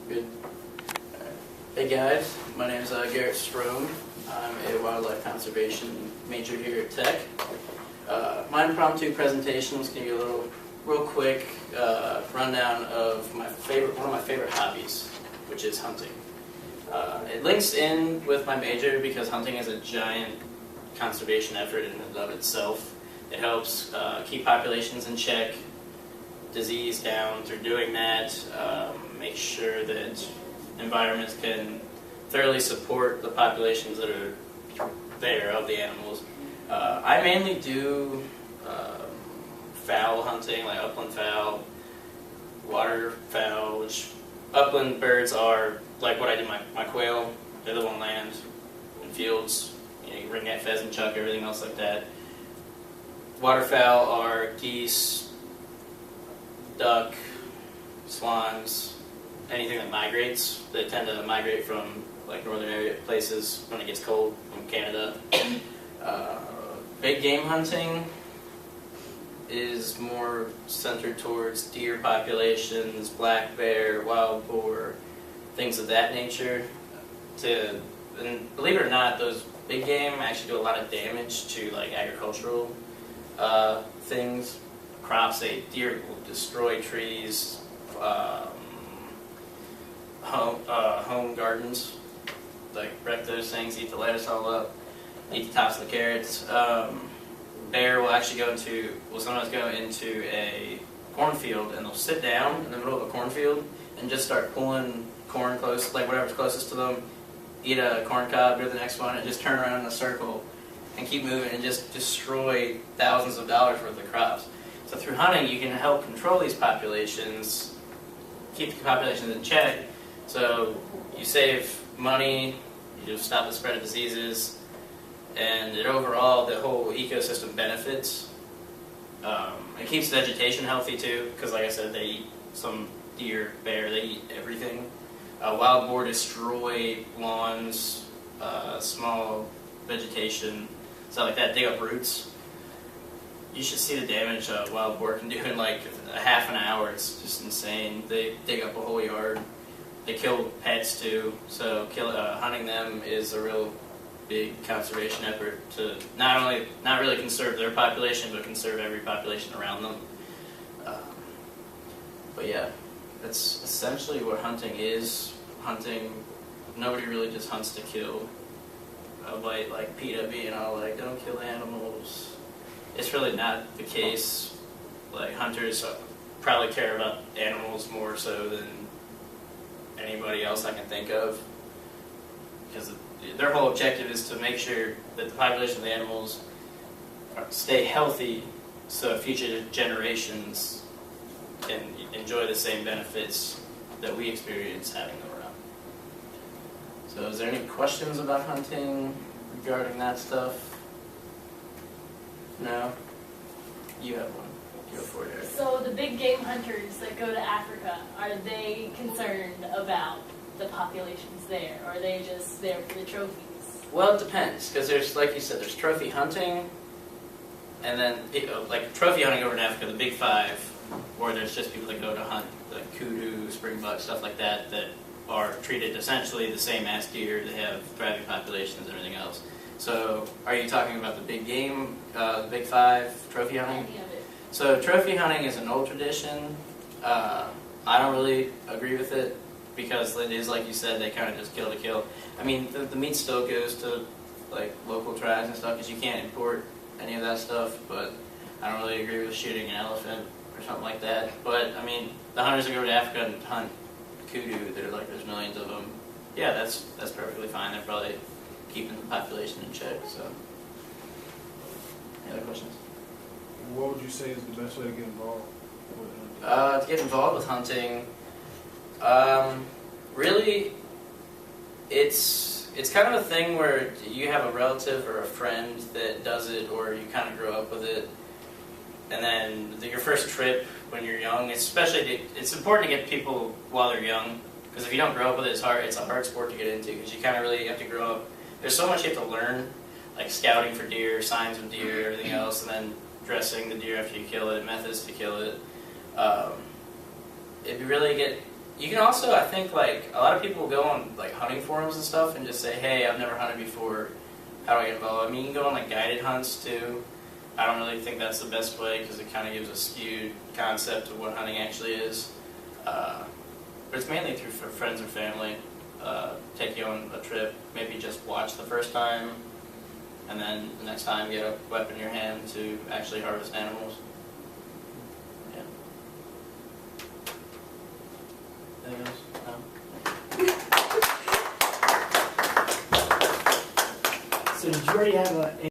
Good. Hey guys, my name is GarrettS Impro. I'm a wildlife conservation major here at Tech. My impromptu presentation is going to be a real quick rundown of one of my favorite hobbies, which is hunting. It links in with my major because hunting is a giant conservation effort in and of itself. It helps keep populations in check, disease down through doing that, make sure that environments can thoroughly support the populations that are there of the animals. I mainly do fowl hunting, like upland fowl, waterfowl, which upland birds are like what I do my quail. They live on land, in fields, you ring that pheasant, chuck, everything else like that. Waterfowl are geese, duck, swans, anything that migrates. They tend to migrate from like northern area places when it gets cold, from Canada. Big game hunting is more centered towards deer populations, black bear, wild boar, things of that nature. And believe it or not, those big game actually do a lot of damage to like agricultural things. Crops, deer will destroy trees, home gardens, like wreck those things, eat the lettuce all up, eat the tops of the carrots. Bear will actually sometimes go into a cornfield, and they'll sit down in the middle of a cornfield and just start pulling corn close, like whatever's closest to them, eat a corn cob, go to the next one, and just turn around in a circle and keep moving and just destroy thousands of dollars worth of crops. So through hunting, you can help control these populations, keep the populations in check, so you save money, you stop the spread of diseases, and overall, the whole ecosystem benefits. It keeps vegetation healthy too, because like I said, they eat some deer, bear, they eat everything. Wild boar destroy lawns, small vegetation, stuff like that, dig up roots. You should see the damage wild boar can do in like a half an hour. It's just insane. They dig up a whole yard. They kill pets too. So hunting them is a real big conservation effort to not really conserve their population, but conserve every population around them. But yeah, that's essentially what hunting is. Hunting, nobody really just hunts to kill. Like PETA being all like, don't kill animals. It's really not the case. Like, hunters probably care about animals more so than anybody else I can think of, because their whole objective is to make sure that the population of the animals stay healthy so future generations can enjoy the same benefits that we experience having them around. So is there any questions about hunting regarding that stuff? No? You have one. Go for it, Eric. So the big game hunters that go to Africa, are they concerned about the populations there, or are they just there for the trophies? Well, it depends, because there's, like you said, there's trophy hunting, and then, like trophy hunting over in Africa, the big five, or there's just people that go to hunt, like kudu, springbuck, stuff like that, that are treated essentially the same as deer. They have thriving populations and everything else. So, are you talking about the big game, the big five, trophy hunting? Any of it. So, trophy hunting is an old tradition. I don't really agree with it, because it is, like you said, they kind of just kill to kill. I mean, the meat still goes to, like, local tribes and stuff, because you can't import any of that stuff, but I don't really agree with shooting an elephant or something like that. But, I mean, the hunters that go to Africa and hunt kudu, there's millions of them. Yeah, that's perfectly fine. They're probably keeping the population in check, so. Any other questions? What would you say is the best way to get involved with hunting? To get involved with hunting, really, it's kind of a thing where you have a relative or a friend that does it, or you kind of grow up with it, and then your first trip when you're young, it's important to get people while they're young, because if you don't grow up with it, it's a hard sport to get into, because you kind of really have to grow up. There's so much you have to learn, like scouting for deer, signs of deer, everything else, and then dressing the deer after you kill it, methods to kill it. If you really get You can also, I think, like, a lot of people go on, like, hunting forums and stuff and just say, hey, I've never hunted before, how do I get involved? I mean, you can go on, like, guided hunts, too. I don't really think that's the best way because it kind of gives a skewed concept of what hunting actually is. But it's mainly through friends or family. Take you on a trip, maybe just watch the first time, and then the next time get a weapon in your hand to actually harvest animals. Yeah. Anything else? No? So did you already have a